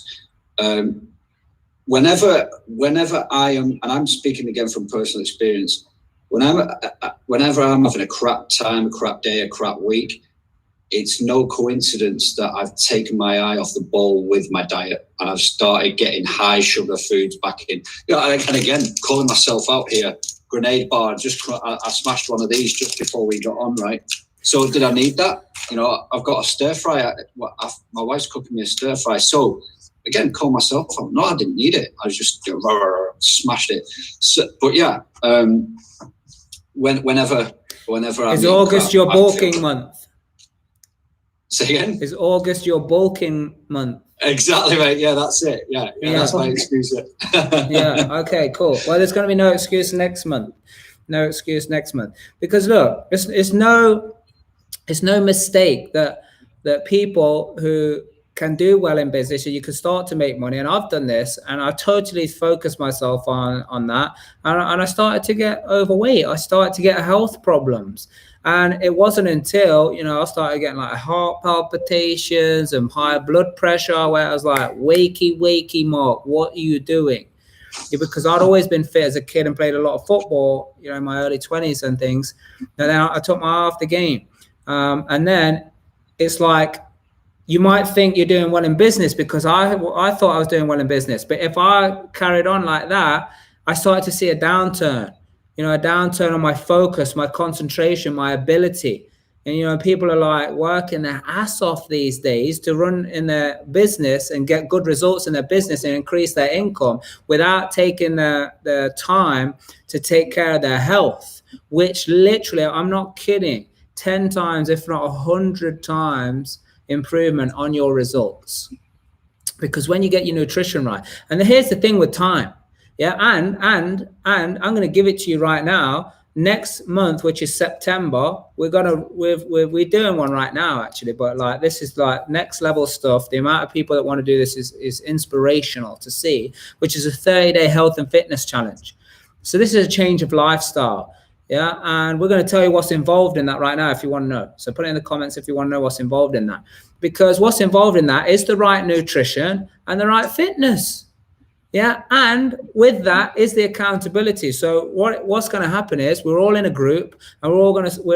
whenever I am, and I'm speaking again from personal experience, whenever I'm having a crap time, a crap day, a crap week, it's no coincidence that I've taken my eye off the ball with my diet and I've started getting high sugar foods back in. And again, calling myself out here, grenade bar. I smashed one of these just before we got on, right? So did I need that? I've got a stir fry. My wife's cooking me a stir fry. So again, call myself out. No, I didn't need it. I was just smashed it. So, but yeah, whenever is August your bulking month? Say again? Is August your bulking month? Exactly, right. Yeah, that's it. Yeah. That's my excuse. Yeah. Okay. Cool. Well, there's going to be no excuse next month. No excuse next month, because look, it's no mistake that people who can do well in business, and you can start to make money. And I've done this, and I totally focused myself on that, and I started to get overweight. I started to get health problems. And it wasn't until, I started getting like heart palpitations and high blood pressure, where I was like, wakey, Mark, what are you doing? Yeah, because I'd always been fit as a kid and played a lot of football, in my early 20s and things. And then I took my eye off the game. And then it's like, you might think you're doing well in business, because I thought I was doing well in business. But if I carried on like that, I started to see a downturn. A downturn on my focus, my concentration, my ability. And, people are like working their ass off these days to run in their business and get good results in their business and increase their income without taking the time to take care of their health, which literally, I'm not kidding, 10 times, if not 100 times improvement on your results. Because when you get your nutrition right, and here's the thing with time. Yeah, and I'm going to give it to you right now. Next month, which is September, we're doing one right now, actually. But like, this is like next level stuff. The amount of people that want to do this is inspirational to see, which is a 30-day health and fitness challenge. So this is a change of lifestyle. Yeah, and we're going to tell you what's involved in that right now if you want to know. So put it in the comments if you want to know what's involved in that. Because what's involved in that is the right nutrition and the right fitness. Yeah, and with that is the accountability. So what's going to happen is we're all in a group, and we're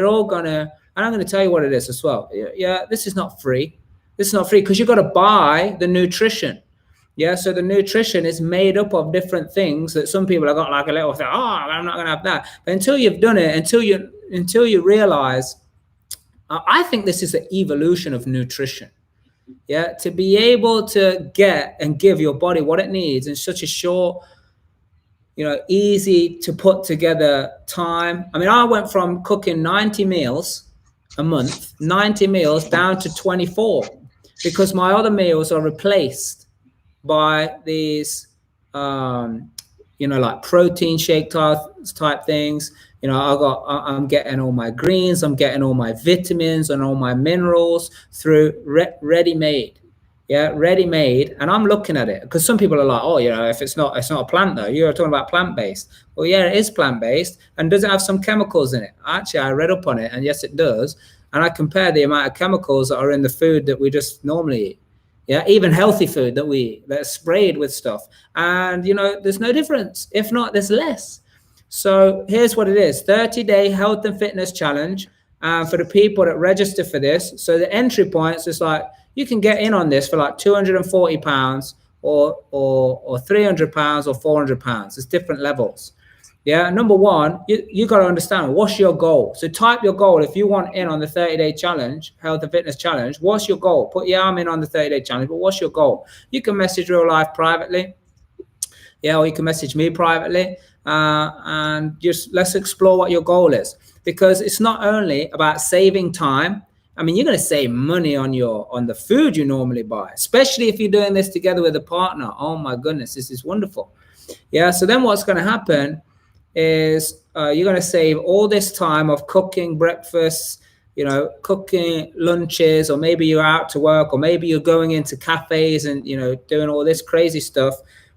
all gonna, and I'm going to tell you what it is as well. Yeah, this is not free. This is not free, because you've got to buy the nutrition. Yeah, so the nutrition is made up of different things that some people have got like a little thing. Oh, I'm not going to have that. But until you've done it, until you realize, I think this is the evolution of nutrition. Yeah, to be able to get and give your body what it needs in such a short, easy to put together time. I mean, I went from cooking 90 meals a month, 90 meals down to 24, because my other meals are replaced by these, like protein shake type things. I'm getting all my greens, I'm getting all my vitamins and all my minerals through ready-made. Yeah, ready-made. And I'm looking at it, because some people are like, oh, if it's not a plant though. You're talking about plant-based. Well, yeah, it is plant-based. And does it have some chemicals in it? Actually, I read up on it, and yes, it does. And I compare the amount of chemicals that are in the food that we just normally eat. Yeah, even healthy food that's sprayed with stuff. And, there's no difference. If not, there's less. So here's what it is: 30-day health and fitness challenge for the people that register for this. So the entry points is like, you can get in on this for like £240 or £300 or £400. There's different levels. Yeah. Number one, you got to understand, what's your goal? So type your goal. If you want in on the 30-day challenge, health and fitness challenge, what's your goal? Put, I'm in on the 30-day challenge, but what's your goal? You can message Real Life privately. Yeah. Or you can message me privately. And just let's explore what your goal is, because it's not only about saving time. I mean, you're going to save money on the food you normally buy, especially if you're doing this together with a partner. Oh my goodness, this is wonderful. Yeah. So then what's going to happen is you're going to save all this time of cooking breakfast, cooking lunches, or maybe you're out to work, or maybe you're going into cafes and, doing all this crazy stuff,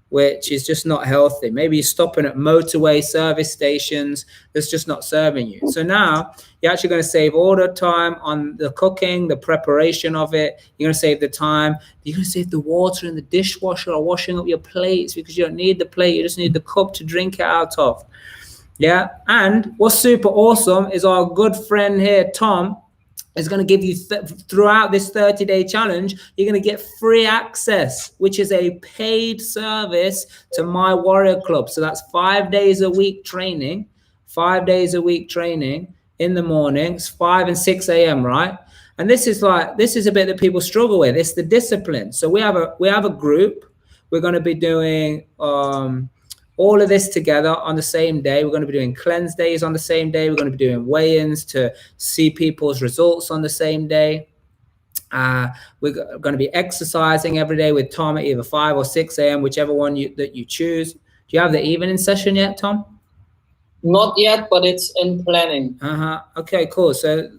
which is just not healthy. Maybe you're stopping at motorway service stations that's just not serving you. So now you're actually going to save all the time on the cooking, the preparation of it. You're going to save the time. You're going to save the water in the dishwasher or washing up your plates, because you don't need the plate. You just need the cup to drink it out of. Yeah. And what's super awesome is our good friend here, Tom, is going to give you throughout this 30-day challenge, you're going to get free access, which is a paid service to My Warrior Club. So that's 5 days a week training, 5 days a week training in the mornings, 5 and 6 a.m., right? And this is a bit that people struggle with. It's the discipline. So we have a group. We're going to be doing all of this together on the same day. We're going to be doing cleanse days on the same day. We're going to be doing weigh-ins to see people's results on the same day. We're going to be exercising every day with Tom at either 5 or 6 a.m., whichever one that you choose. Do you have the evening session yet, Tom? Not yet, but it's in planning. Okay, cool. So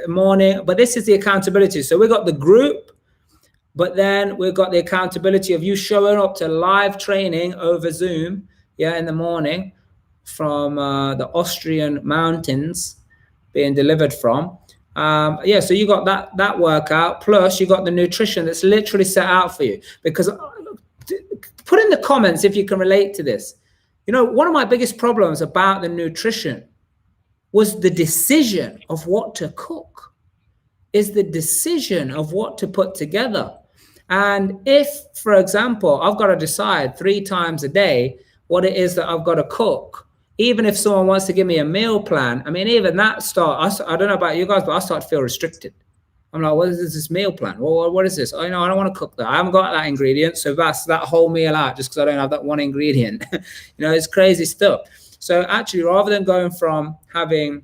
morning, but this is the accountability. So we got the group, but then we've got the accountability of you showing up to live training over Zoom, in the morning from the Austrian mountains being delivered from. So you got that workout, plus you got the nutrition that's literally set out for you. Because put in the comments if you can relate to this. One of my biggest problems about the nutrition was the decision of what to cook, is the decision of what to put together. And if, for example, I've got to decide 3 times a day what it is that I've got to cook, even if someone wants to give me a meal plan, I mean, even that I don't know about you guys, but I start to feel restricted. I'm like, what is this meal plan? Well, what is this? I don't want to cook that. I haven't got that ingredient. So that's that whole meal out just because I don't have that one ingredient. It's crazy stuff. So actually, rather than going from having,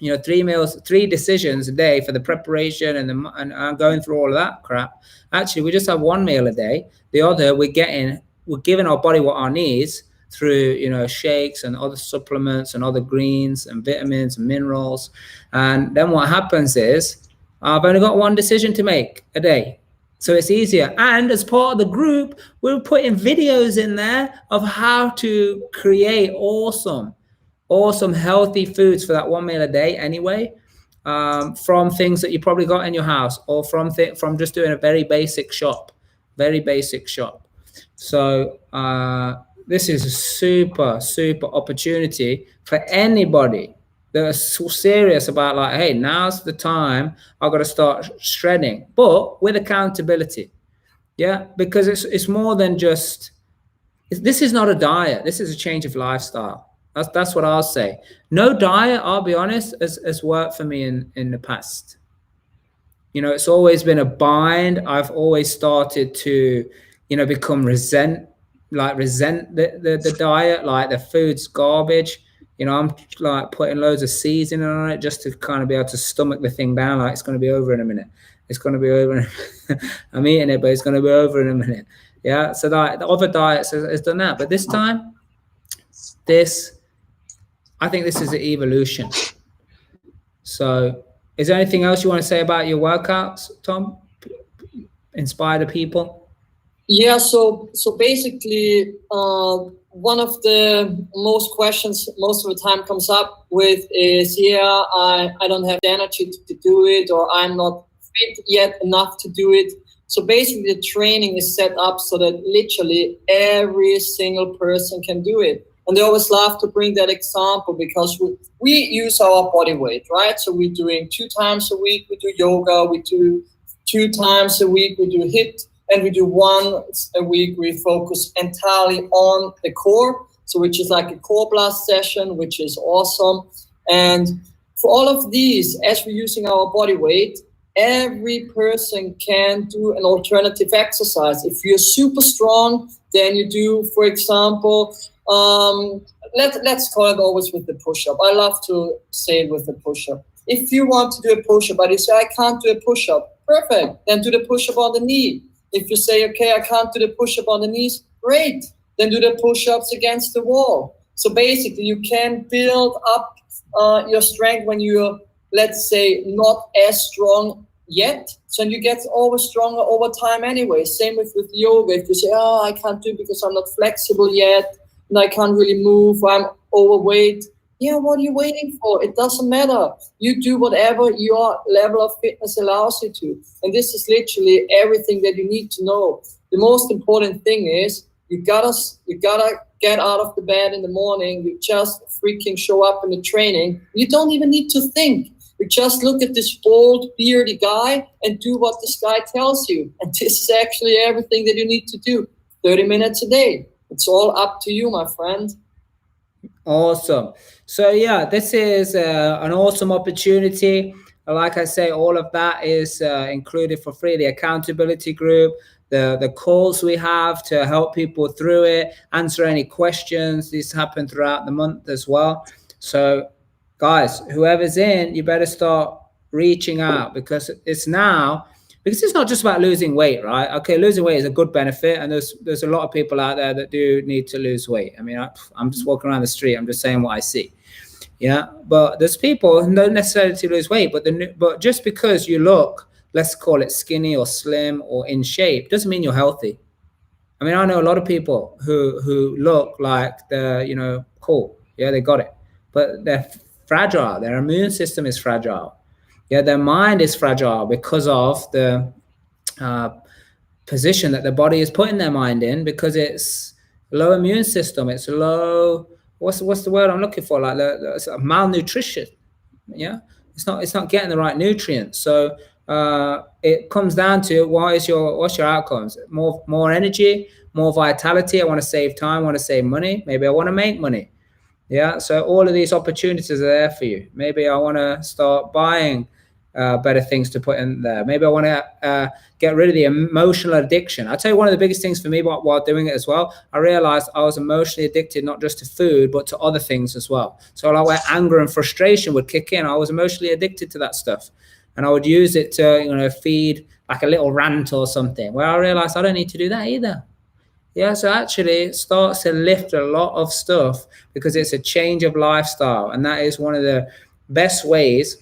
3 decisions a day for the preparation and going through all of that crap, actually, we just have 1 meal a day. The other, we're giving our body what our needs through, shakes and other supplements and other greens and vitamins and minerals. And then what happens is, I've only got 1 decision to make a day. So it's easier. And as part of the group, we're putting videos in there of how to create awesome healthy foods for that 1 meal a day anyway, from things that you probably got in your house, or from just doing a very basic shop. So this is a super, super opportunity for anybody that are so serious about like, hey, now's the time I've got to start shredding, but with accountability. Yeah, because it's more than just, this is not a diet. This is a change of lifestyle. That's what I'll say. No diet, I'll be honest, has worked for me in the past. It's always been a bind. I've always started to, become resent the diet, like the food's garbage. I'm like putting loads of seasoning on it just to kind of be able to stomach the thing down. Like, it's going to be over in a minute. It's going to be over. I'm eating it, but it's going to be over in a minute. Yeah. So the other diets has done that. But this time, I think this is an evolution. So is there anything else you want to say about your workouts, Tom? Inspire the people? Yeah. So basically, one of the most questions most of the time comes up with is, I don't have the energy to do it, or I'm not fit yet enough to do it. So basically the training is set up so that literally every single person can do it. And they always love to bring that example because we use our body weight, right? So we're doing 2 times a week, we do yoga, we do 2 times a week, we do HIIT, and we do once a week, we focus entirely on the core. So which is like a core blast session, which is awesome. And for all of these, as we're using our body weight, every person can do an alternative exercise. If you're super strong, then you do, for example, let's call it always with the push-up. I love to say it with the push-up. If you want to do a push-up, but you say, I can't do a push-up, perfect. Then do the push-up on the knee. If you say, okay, I can't do the push-up on the knees, great. Then do the push-ups against the wall. So basically, you can build up your strength when you're, let's say, not as strong yet. So you get always stronger over time anyway. Same with yoga. If you say, I can't do it because I'm not flexible yet, and I can't really move, I'm overweight. Yeah, what are you waiting for? It doesn't matter. You do whatever your level of fitness allows you to. And this is literally everything that you need to know. The most important thing is you gotta get out of the bed in the morning. You just freaking show up in the training. You don't even need to think. You just look at this bald, beardy guy and do what this guy tells you. And this is actually everything that you need to do. 30 minutes a day. It's all up to you, my friend. Awesome. So yeah, this is an awesome opportunity. Like I say, all of that is included for free. The accountability group, the calls we have to help people through it, answer any questions. These happen throughout the month as well. So guys, whoever's in, you better start reaching out because it's now, because it's not just about losing weight, right? Okay, losing weight is a good benefit, and there's a lot of people out there that do need to lose weight. I mean, I'm just walking around the street, I'm just saying what I see. Yeah, but there's people who don't necessarily to lose weight, but just because you look, let's call it skinny or slim or in shape, doesn't mean you're healthy. I mean, I know a lot of people who look like they're, cool. Yeah, they got it, but they're fragile. Their immune system is fragile. Yeah, their mind is fragile because of the position that the body is putting their mind in, because it's low immune system. It's low. What's the word I'm looking for? Like malnutrition. Yeah, it's not getting the right nutrients. So it comes down to what's your outcomes? More energy, more vitality. I want to save time. I want to save money. Maybe I want to make money. Yeah, so all of these opportunities are there for you. Maybe I want to start buying better things to put in there. Maybe I want to get rid of the emotional addiction. I'll tell you, one of the biggest things for me while doing it as well, I realized I was emotionally addicted, not just to food, but to other things as well. So like where anger and frustration would kick in, I was emotionally addicted to that stuff. And I would use it to, feed like a little rant or something, where I realized I don't need to do that either. Yeah, so actually it starts to lift a lot of stuff because it's a change of lifestyle. And that is one of the best ways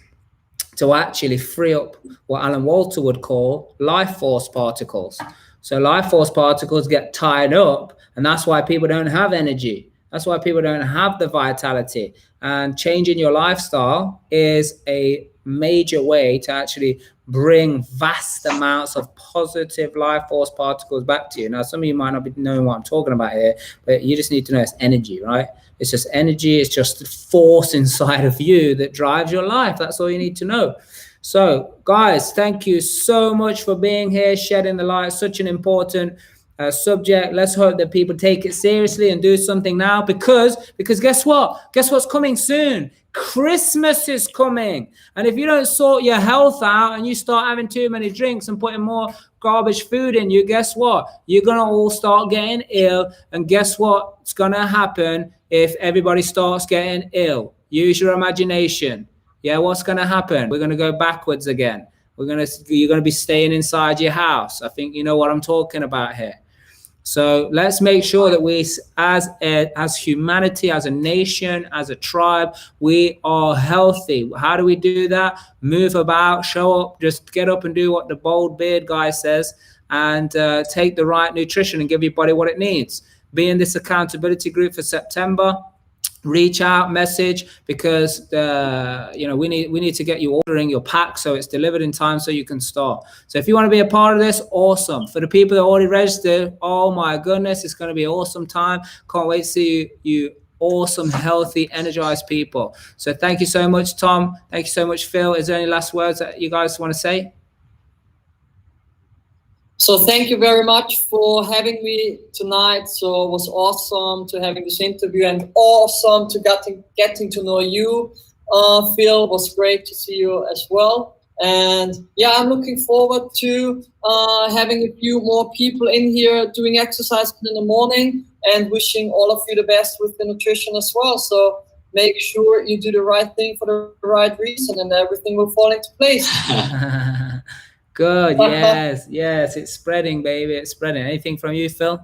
to actually free up what Alan Walter would call life force particles. So life force particles get tied up, and that's why people don't have energy. That's why people don't have the vitality. And changing your lifestyle is a major way to actually bring vast amounts of positive life force particles back to you. Now, some of you might not be knowing what I'm talking about here, but you just need to know it's energy, right? It's just energy. It's just force inside of you that drives your life. That's all you need to know. So, guys, thank you so much for being here, shedding the light. Such an important subject. Let's hope that people take it seriously and do something now, because guess what? Guess what's coming soon? Christmas is coming. And if you don't sort your health out and you start having too many drinks and putting more garbage food in you, guess what? You're going to all start getting ill. And guess what's going to happen if everybody starts getting ill? Use your imagination. Yeah, what's going to happen? We're going to go backwards again. You're going to be staying inside your house. I think you know what I'm talking about here. So let's make sure that we, as humanity, as a nation, as a tribe, we are healthy. How do we do that? Move about, show up, just get up and do what the bold beard guy says, and take the right nutrition and give your body what it needs. Be in this accountability group for September. Reach out, message, because we need to get you ordering your pack so it's delivered in time so you can start. So if you want to be a part of this, awesome. For the people that already registered, oh my goodness, it's going to be an awesome time. Can't wait to see you awesome, healthy, energized people. So thank you so much, Tom. Thank you so much, Phil. Is there any last words that you guys want to say? So thank you very much for having me tonight. So it was awesome to having this interview, and awesome to getting to know you. Phil, it was great to see you as well. And yeah, I'm looking forward to having a few more people in here doing exercise in the morning, and wishing all of you the best with the nutrition as well. So make sure you do the right thing for the right reason, and everything will fall into place. Good. Yes, it's spreading, baby. It's spreading. Anything from you, Phil?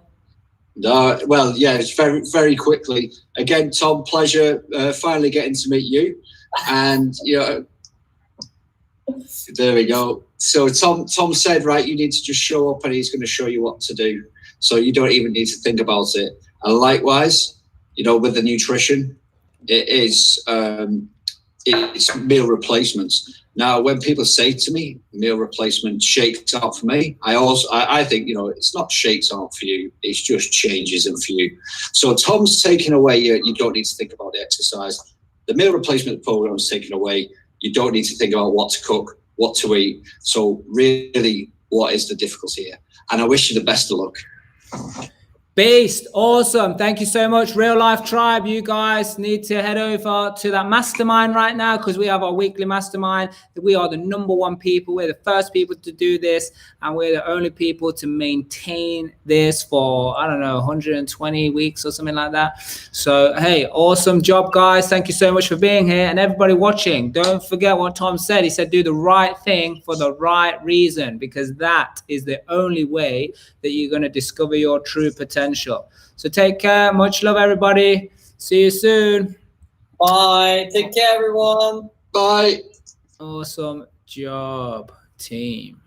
Well, yeah, it's very, very quickly. Again, Tom, pleasure finally getting to meet you. And, there we go. So Tom said, right, you need to just show up and he's going to show you what to do. So you don't even need to think about it. And likewise, with the nutrition, it's meal replacements. Now, when people say to me, meal replacement shakes aren't for me, I think, it's not shakes aren't for you. It's just changes them for you. So Tom's taking away, you don't need to think about the exercise. The meal replacement program is taken away. You don't need to think about what to cook, what to eat. So really, what is the difficulty here? And I wish you the best of luck. Beast, awesome. Thank you so much, Real Life Tribe. You guys need to head over to that mastermind right now because we have our weekly mastermind. We are the #1 people. We're the first people to do this, and we're the only people to maintain this for, I don't know, 120 weeks or something like that. So, hey, awesome job, guys. Thank you so much for being here. And everybody watching, don't forget what Tom said. He said, do the right thing for the right reason, because that is the only way that you're going to discover your true potential. So take care. Much love, everybody. See you soon. Bye. Take care, everyone. Bye. Awesome job, team.